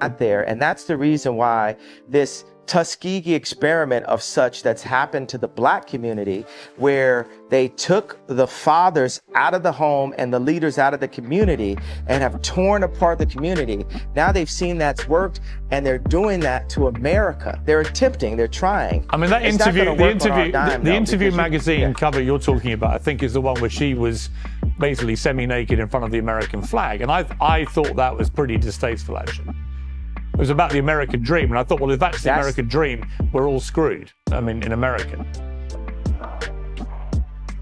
not there. And that's the reason why this Tuskegee experiment of such that's happened to the Black community, where they took the fathers out of the home and the leaders out of the community and have torn apart the community. Now they've seen that's worked, and they're doing that to America. They're attempting, they're trying. I mean, that the interview magazine cover you're talking about, I think, is the one where she was basically semi-naked in front of the American flag. And I thought that was pretty distasteful, actually. It was about the American dream, and I thought, well, if that's the American dream, we're all screwed. I mean, in America.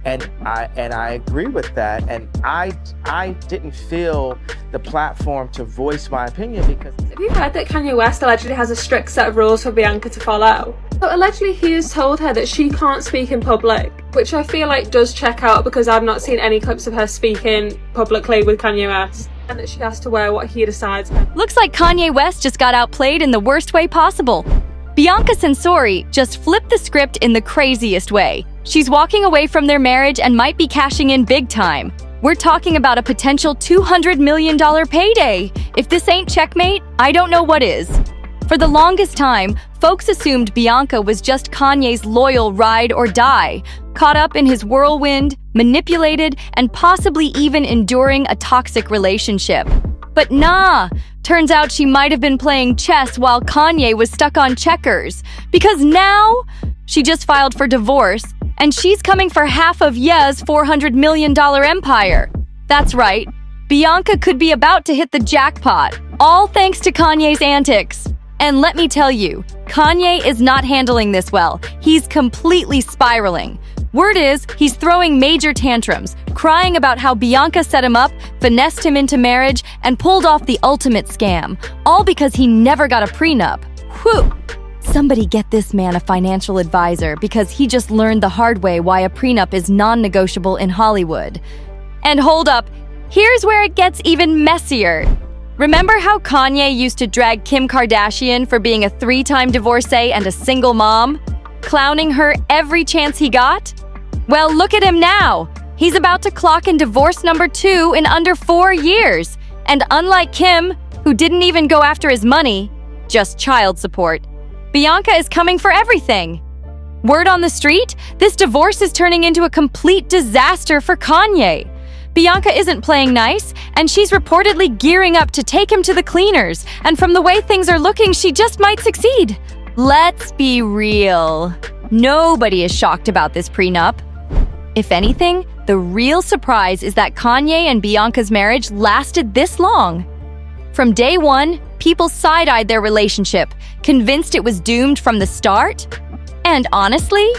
And I agree with that. And I didn't feel the platform to voice my opinion because... Have you heard that Kanye West allegedly has a strict set of rules for Bianca to follow? So allegedly he has told her that she can't speak in public, which I feel like does check out because I've not seen any clips of her speaking publicly with Kanye West. And that she has to wear what he decides. Looks like Kanye West just got outplayed in the worst way possible. Bianca Censori just flipped the script in the craziest way. She's walking away from their marriage and might be cashing in big time. We're talking about a potential $200 million payday. If this ain't checkmate, I don't know what is. For the longest time, folks assumed Bianca was just Kanye's loyal ride or die, caught up in his whirlwind, manipulated, and possibly even enduring a toxic relationship. But nah, turns out she might have been playing chess while Kanye was stuck on checkers, because now she just filed for divorce, and she's coming for half of Ye's $400 million empire. That's right, Bianca could be about to hit the jackpot, all thanks to Kanye's antics. And let me tell you, Kanye is not handling this well. He's completely spiraling. Word is, he's throwing major tantrums, crying about how Bianca set him up, finessed him into marriage, and pulled off the ultimate scam, all because he never got a prenup. Whew! Somebody get this man a financial advisor because he just learned the hard way why a prenup is non-negotiable in Hollywood. And hold up, here's where it gets even messier. Remember how Kanye used to drag Kim Kardashian for being a 3-time divorcee and a single mom? Clowning her every chance he got? Well, look at him now. He's about to clock in divorce number 2 in under 4 years. And unlike Kim, who didn't even go after his money, just child support, Bianca is coming for everything. Word on the street, this divorce is turning into a complete disaster for Kanye. Bianca isn't playing nice, and she's reportedly gearing up to take him to the cleaners, and from the way things are looking, she just might succeed. Let's be real. Nobody is shocked about this prenup. If anything, the real surprise is that Kanye and Bianca's marriage lasted this long. From day one, people side-eyed their relationship, convinced it was doomed from the start. And honestly,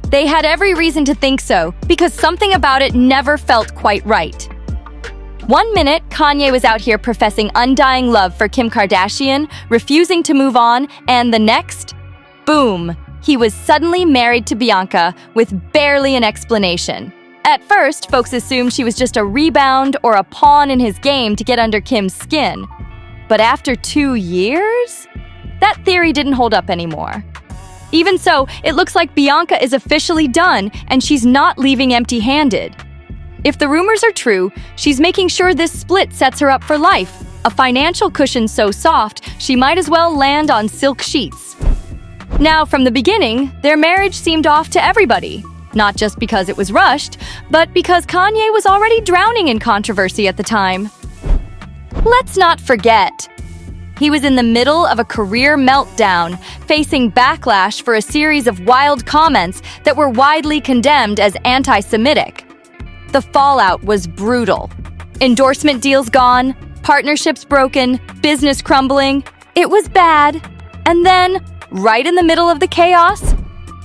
they had every reason to think so, because something about it never felt quite right. One minute, Kanye was out here professing undying love for Kim Kardashian, refusing to move on, and the next, boom, he was suddenly married to Bianca with barely an explanation. At first, folks assumed she was just a rebound or a pawn in his game to get under Kim's skin. But after 2 years, that theory didn't hold up anymore. Even so, it looks like Bianca is officially done, and she's not leaving empty-handed. If the rumors are true, she's making sure this split sets her up for life. A financial cushion so soft, she might as well land on silk sheets. Now, from the beginning, their marriage seemed off to everybody. Not just because it was rushed, but because Kanye was already drowning in controversy at the time. Let's not forget, he was in the middle of a career meltdown, facing backlash for a series of wild comments that were widely condemned as anti-Semitic. The fallout was brutal. Endorsement deals gone, partnerships broken, business crumbling. It was bad. And then, right in the middle of the chaos,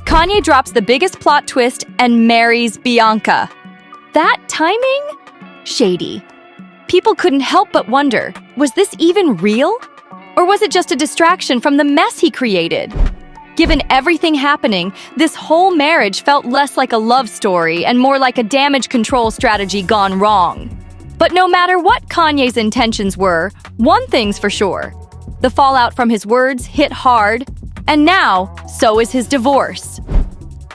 Kanye drops the biggest plot twist and marries Bianca. That timing? Shady. People couldn't help but wonder, was this even real? Or was it just a distraction from the mess he created? Given everything happening, this whole marriage felt less like a love story and more like a damage control strategy gone wrong. But no matter what Kanye's intentions were, one thing's for sure. The fallout from his words hit hard, and now, so is his divorce.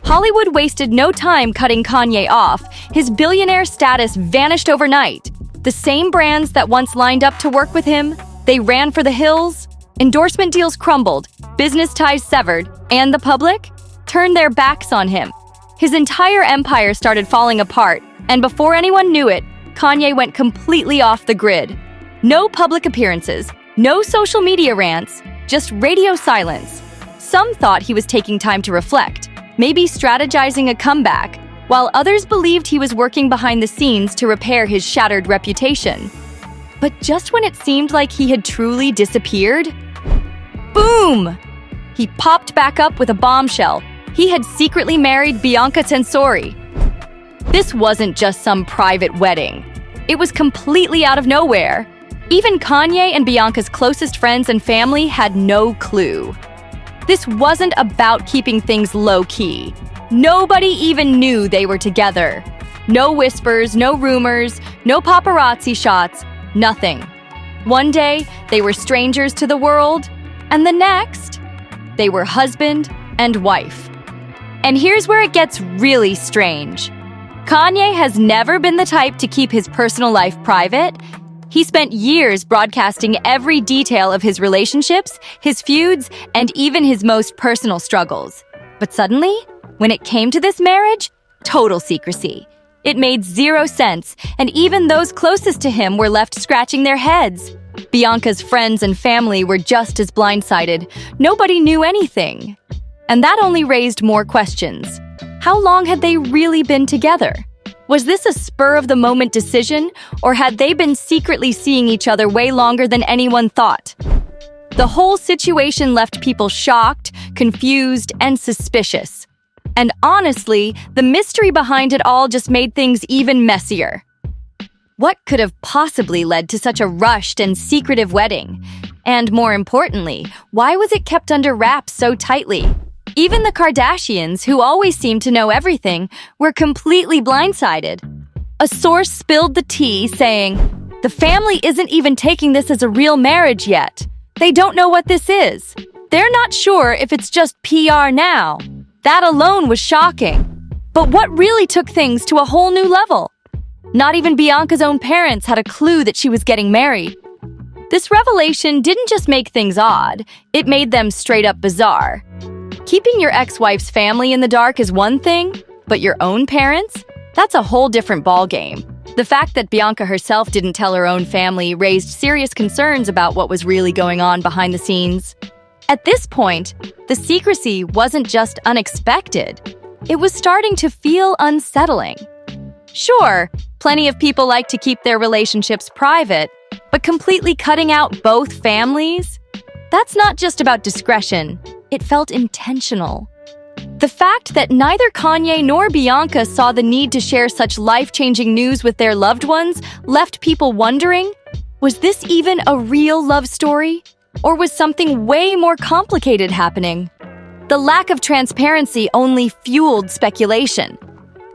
Hollywood wasted no time cutting Kanye off. His billionaire status vanished overnight. The same brands that once lined up to work with him They ran for the hills, endorsement deals crumbled, business ties severed, and the public turned their backs on him. His entire empire started falling apart, and before anyone knew it, Kanye went completely off the grid. No public appearances, no social media rants, just radio silence. Some thought he was taking time to reflect, maybe strategizing a comeback, while others believed he was working behind the scenes to repair his shattered reputation. But just when it seemed like he had truly disappeared, boom! He popped back up with a bombshell. He had secretly married Bianca Censori. This wasn't just some private wedding. It was completely out of nowhere. Even Kanye and Bianca's closest friends and family had no clue. This wasn't about keeping things low-key. Nobody even knew they were together. No whispers, no rumors, no paparazzi shots, nothing. One day, they were strangers to the world, and the next, they were husband and wife. And here's where it gets really strange. Kanye has never been the type to keep his personal life private. He spent years broadcasting every detail of his relationships, his feuds, and even his most personal struggles. But suddenly, when it came to this marriage, total secrecy. It made zero sense, and even those closest to him were left scratching their heads. Bianca's friends and family were just as blindsided. Nobody knew anything. And that only raised more questions. How long had they really been together? Was this a spur-of-the-moment decision, or had they been secretly seeing each other way longer than anyone thought? The whole situation left people shocked, confused, and suspicious. And honestly, the mystery behind it all just made things even messier. What could have possibly led to such a rushed and secretive wedding? And more importantly, why was it kept under wraps so tightly? Even the Kardashians, who always seemed to know everything, were completely blindsided. A source spilled the tea, saying, "The family isn't even taking this as a real marriage yet. They don't know what this is. They're not sure if it's just PR now." That alone was shocking. But what really took things to a whole new level? Not even Bianca's own parents had a clue that she was getting married. This revelation didn't just make things odd, it made them straight up bizarre. Keeping your ex-wife's family in the dark is one thing, but your own parents? That's a whole different ballgame. The fact that Bianca herself didn't tell her own family raised serious concerns about what was really going on behind the scenes. At this point, the secrecy wasn't just unexpected. It was starting to feel unsettling. Sure, plenty of people like to keep their relationships private, but completely cutting out both families? That's not just about discretion. It felt intentional. The fact that neither Kanye nor Bianca saw the need to share such life-changing news with their loved ones left people wondering, was this even a real love story? Or was something way more complicated happening? The lack of transparency only fueled speculation.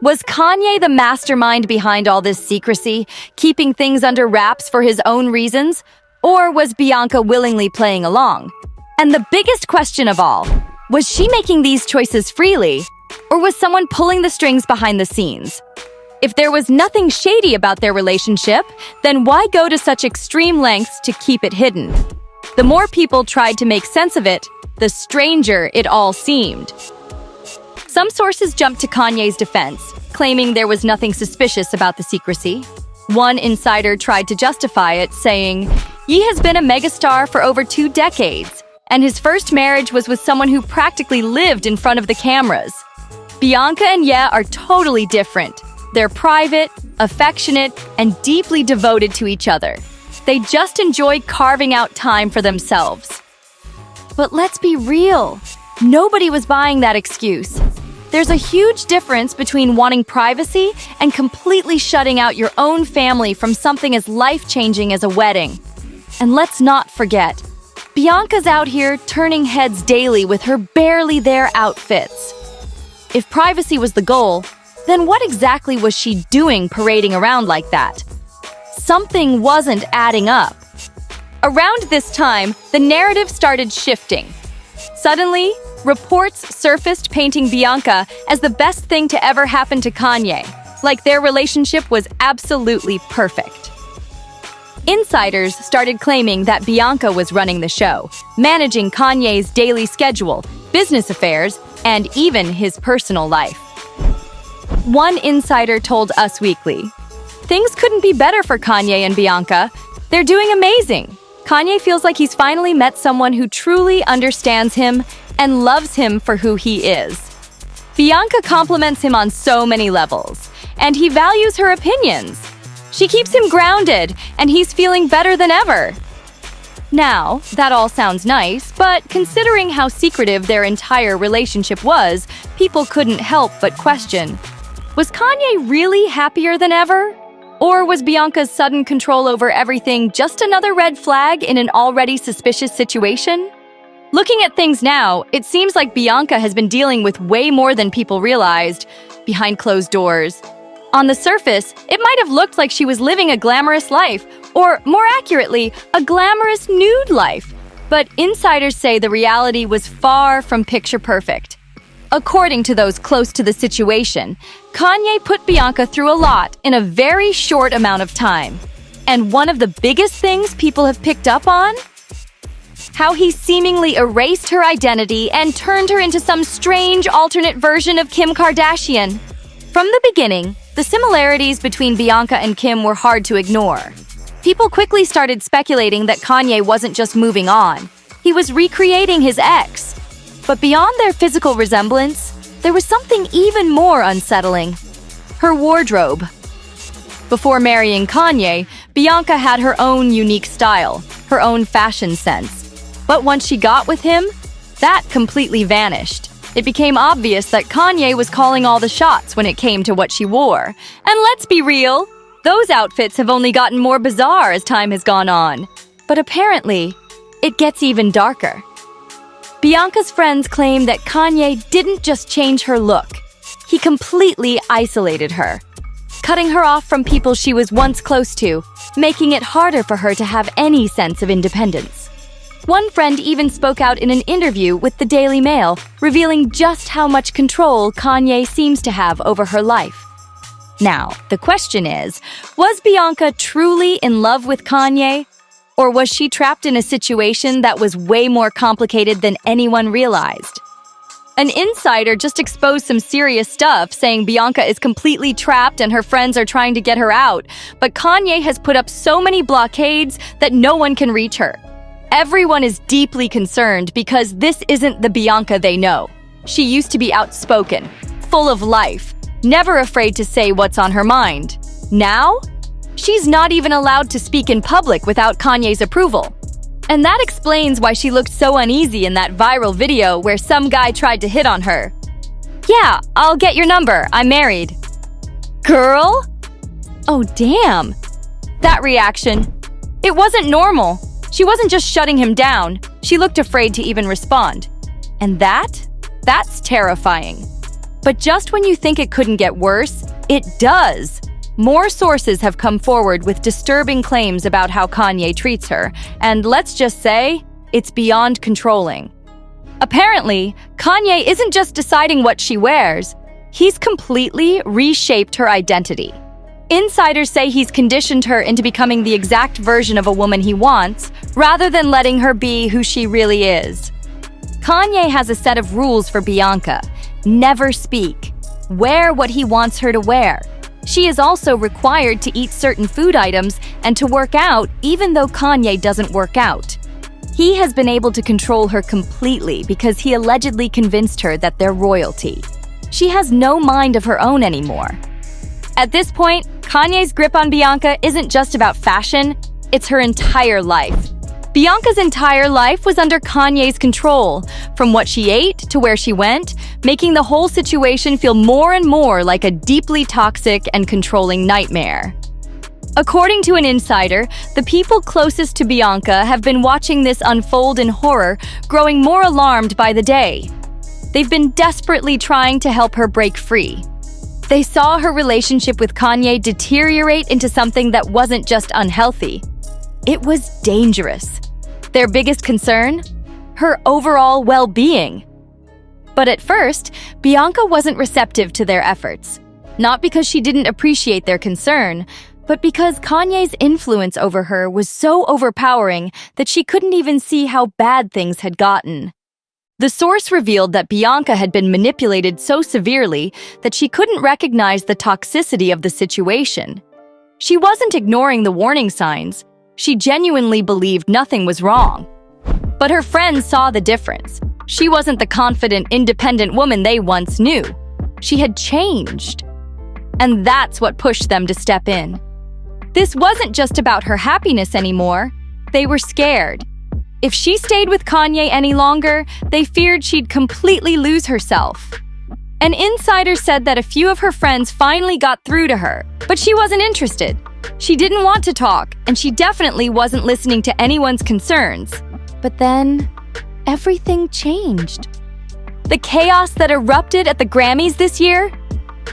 Was Kanye the mastermind behind all this secrecy, keeping things under wraps for his own reasons? Or was Bianca willingly playing along? And the biggest question of all, was she making these choices freely, or was someone pulling the strings behind the scenes? If there was nothing shady about their relationship, then why go to such extreme lengths to keep it hidden? The more people tried to make sense of it, the stranger it all seemed. Some sources jumped to Kanye's defense, claiming there was nothing suspicious about the secrecy. One insider tried to justify it, saying, "Ye has been a megastar for over 2 decades, and his first marriage was with someone who practically lived in front of the cameras." Bianca and Ye are totally different. They're private, affectionate, and deeply devoted to each other. They just enjoy carving out time for themselves. But let's be real. Nobody was buying that excuse. There's a huge difference between wanting privacy and completely shutting out your own family from something as life-changing as a wedding. And let's not forget, Bianca's out here turning heads daily with her barely there outfits. If privacy was the goal, then what exactly was she doing parading around like that? Something wasn't adding up. Around this time, the narrative started shifting. Suddenly, reports surfaced painting Bianca as the best thing to ever happen to Kanye, like their relationship was absolutely perfect. Insiders started claiming that Bianca was running the show, managing Kanye's daily schedule, business affairs, and even his personal life. One insider told Us Weekly, "Things couldn't be better for Kanye and Bianca. They're doing amazing. Kanye feels like he's finally met someone who truly understands him and loves him for who he is. Bianca compliments him on so many levels, and he values her opinions. She keeps him grounded, and he's feeling better than ever." Now, that all sounds nice, but considering how secretive their entire relationship was, people couldn't help but question, was Kanye really happier than ever? Or was Bianca's sudden control over everything just another red flag in an already suspicious situation? Looking at things now, it seems like Bianca has been dealing with way more than people realized behind closed doors. On the surface, it might have looked like she was living a glamorous life, or more accurately, a glamorous nude life. But insiders say the reality was far from picture perfect. According to those close to the situation, Kanye put Bianca through a lot in a very short amount of time. And one of the biggest things people have picked up on? How he seemingly erased her identity and turned her into some strange alternate version of Kim Kardashian. From the beginning, the similarities between Bianca and Kim were hard to ignore. People quickly started speculating that Kanye wasn't just moving on, he was recreating his ex. But beyond their physical resemblance, there was something even more unsettling: her wardrobe. Before marrying Kanye, Bianca had her own unique style, her own fashion sense. But once she got with him, that completely vanished. It became obvious that Kanye was calling all the shots when it came to what she wore. And let's be real, those outfits have only gotten more bizarre as time has gone on. But apparently, it gets even darker. Bianca's friends claim that Kanye didn't just change her look. He completely isolated her, cutting her off from people she was once close to, making it harder for her to have any sense of independence. One friend even spoke out in an interview with the Daily Mail, revealing just how much control Kanye seems to have over her life. Now, the question is, was Bianca truly in love with Kanye? Or was she trapped in a situation that was way more complicated than anyone realized? An insider just exposed some serious stuff, saying Bianca is completely trapped and her friends are trying to get her out, but Kanye has put up so many blockades that no one can reach her. Everyone is deeply concerned because this isn't the Bianca they know. She used to be outspoken, full of life, never afraid to say what's on her mind. Now, she's not even allowed to speak in public without Kanye's approval. And that explains why she looked so uneasy in that viral video where some guy tried to hit on her. "Yeah, I'll get your number. I'm married." Girl? Oh, damn. That reaction. It wasn't normal. She wasn't just shutting him down. She looked afraid to even respond. And that's terrifying. But just when you think it couldn't get worse, it does. More sources have come forward with disturbing claims about how Kanye treats her, and let's just say, it's beyond controlling. Apparently, Kanye isn't just deciding what she wears, he's completely reshaped her identity. Insiders say he's conditioned her into becoming the exact version of a woman he wants, rather than letting her be who she really is. Kanye has a set of rules for Bianca: never speak, wear what he wants her to wear. She is also required to eat certain food items and to work out even though Kanye doesn't work out. He has been able to control her completely because he allegedly convinced her that they're royalty. She has no mind of her own anymore. At this point, Kanye's grip on Bianca isn't just about fashion, it's her entire life. Bianca's entire life was under Kanye's control, from what she ate to where she went, making the whole situation feel more and more like a deeply toxic and controlling nightmare. According to an insider, the people closest to Bianca have been watching this unfold in horror, growing more alarmed by the day. They've been desperately trying to help her break free. They saw her relationship with Kanye deteriorate into something that wasn't just unhealthy. It was dangerous. Their biggest concern? Her overall well-being. But at first, Bianca wasn't receptive to their efforts. Not because she didn't appreciate their concern, but because Kanye's influence over her was so overpowering that she couldn't even see how bad things had gotten. The source revealed that Bianca had been manipulated so severely that she couldn't recognize the toxicity of the situation. She wasn't ignoring the warning signs. She genuinely believed nothing was wrong. But her friends saw the difference. She wasn't the confident, independent woman they once knew. She had changed. And that's what pushed them to step in. This wasn't just about her happiness anymore. They were scared. If she stayed with Kanye any longer, they feared she'd completely lose herself. An insider said that a few of her friends finally got through to her, but she wasn't interested. She didn't want to talk, and she definitely wasn't listening to anyone's concerns. But then, everything changed. The chaos that erupted at the Grammys this year,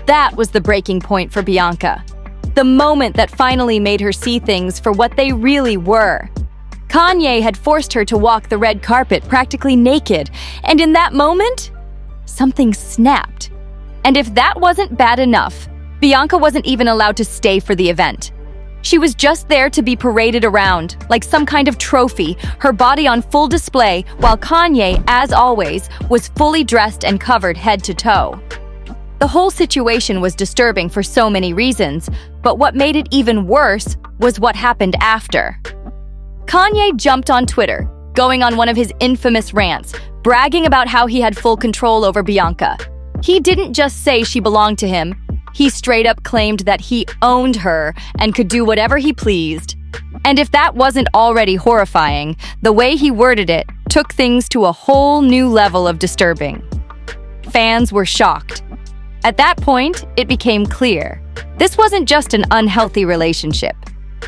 that was the breaking point for Bianca. The moment that finally made her see things for what they really were. Kanye had forced her to walk the red carpet practically naked, and in that moment, something snapped. And if that wasn't bad enough, Bianca wasn't even allowed to stay for the event. She was just there to be paraded around, like some kind of trophy, her body on full display, while Kanye, as always, was fully dressed and covered head to toe. The whole situation was disturbing for so many reasons, but what made it even worse was what happened after. Kanye jumped on Twitter, going on one of his infamous rants, bragging about how he had full control over Bianca. He didn't just say she belonged to him, he straight up claimed that he owned her and could do whatever he pleased. And if that wasn't already horrifying, the way he worded it took things to a whole new level of disturbing. Fans were shocked. At that point, it became clear. This wasn't just an unhealthy relationship.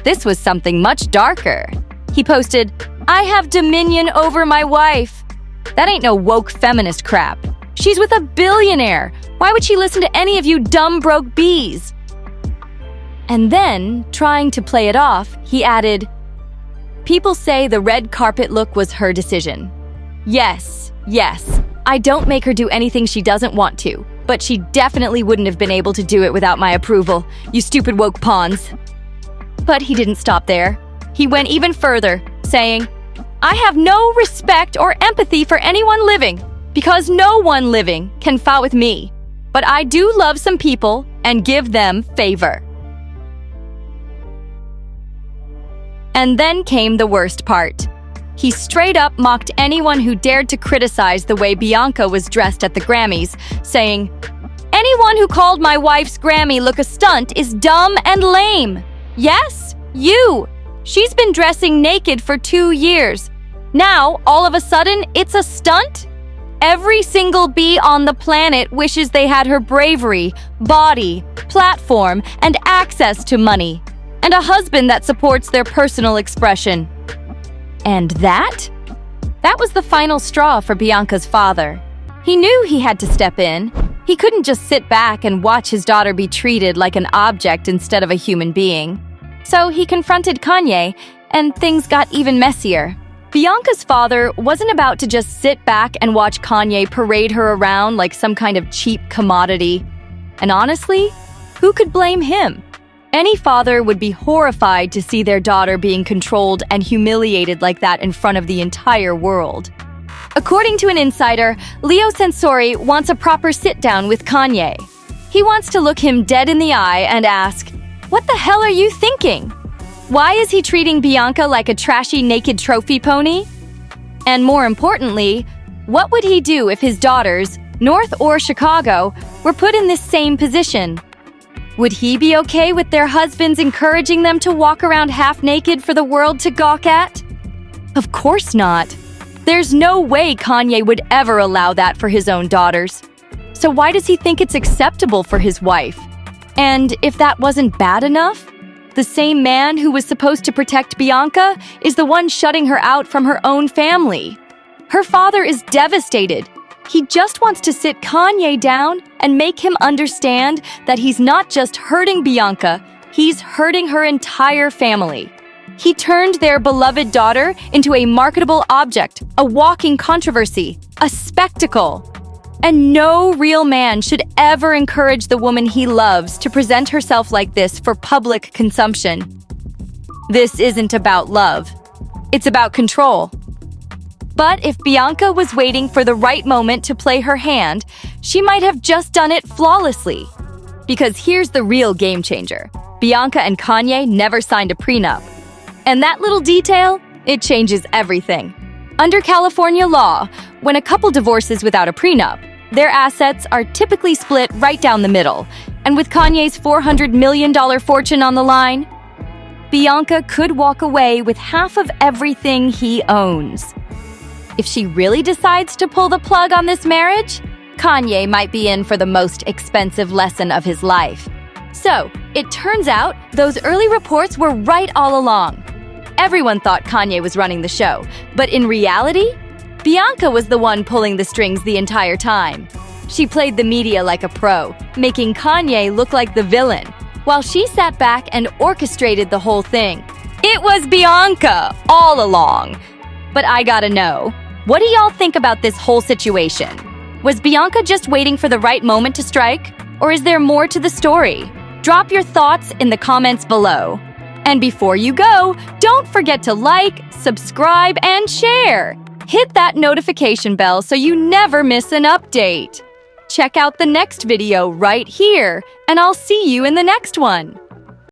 This was something much darker. He posted, "I have dominion over my wife." That ain't no woke feminist crap. She's with a billionaire. Why would she listen to any of you dumb broke bees? And then, trying to play it off, he added, "People say the red carpet look was her decision. Yes, I don't make her do anything she doesn't want to, but she definitely wouldn't have been able to do it without my approval, you stupid woke pawns." But he didn't stop there. He went even further, saying, "I have no respect or empathy for anyone living, because no one living can fight with me. But I do love some people and give them favor." And then came the worst part. He straight up mocked anyone who dared to criticize the way Bianca was dressed at the Grammys, saying, "Anyone who called my wife's Grammy look a stunt is dumb and lame. Yes, you. She's been dressing naked for 2 years. Now, all of a sudden, it's a stunt? Every single bee on the planet wishes they had her bravery, body, platform, and access to money, and a husband that supports their personal expression." And that was the final straw for Bianca's father. He knew he had to step in. He couldn't just sit back and watch his daughter be treated like an object instead of a human being. So he confronted Kanye, and things got even messier. Bianca's father wasn't about to just sit back and watch Kanye parade her around like some kind of cheap commodity. And honestly, who could blame him? Any father would be horrified to see their daughter being controlled and humiliated like that in front of the entire world. According to an insider, Bianca Censori wants a proper sit-down with Kanye. He wants to look him dead in the eye and ask, "What the hell are you thinking? Why is he treating Bianca like a trashy naked trophy pony? And more importantly, what would he do if his daughters, North or Chicago, were put in this same position? Would he be okay with their husbands encouraging them to walk around half naked for the world to gawk at? Of course not. There's no way Kanye would ever allow that for his own daughters. So why does he think it's acceptable for his wife? And if that wasn't bad enough, the same man who was supposed to protect Bianca is the one shutting her out from her own family. Her father is devastated. He just wants to sit Kanye down and make him understand that he's not just hurting Bianca, he's hurting her entire family. He turned their beloved daughter into a marketable object, a walking controversy, a spectacle. And no real man should ever encourage the woman he loves to present herself like this for public consumption. This isn't about love. It's about control. But if Bianca was waiting for the right moment to play her hand, she might have just done it flawlessly. Because here's the real game changer. Bianca and Kanye never signed a prenup. And that little detail, it changes everything. Under California law, when a couple divorces without a prenup, their assets are typically split right down the middle. And with Kanye's $400 million fortune on the line, Bianca could walk away with half of everything he owns. If she really decides to pull the plug on this marriage, Kanye might be in for the most expensive lesson of his life. So, it turns out those early reports were right all along. Everyone thought Kanye was running the show, but in reality, Bianca was the one pulling the strings the entire time. She played the media like a pro, making Kanye look like the villain, while she sat back and orchestrated the whole thing. It was Bianca all along. But I gotta know, what do y'all think about this whole situation? Was Bianca just waiting for the right moment to strike? Or is there more to the story? Drop your thoughts in the comments below. And before you go, don't forget to like, subscribe, and share. Hit that notification bell so you never miss an update. Check out the next video right here, and I'll see you in the next one.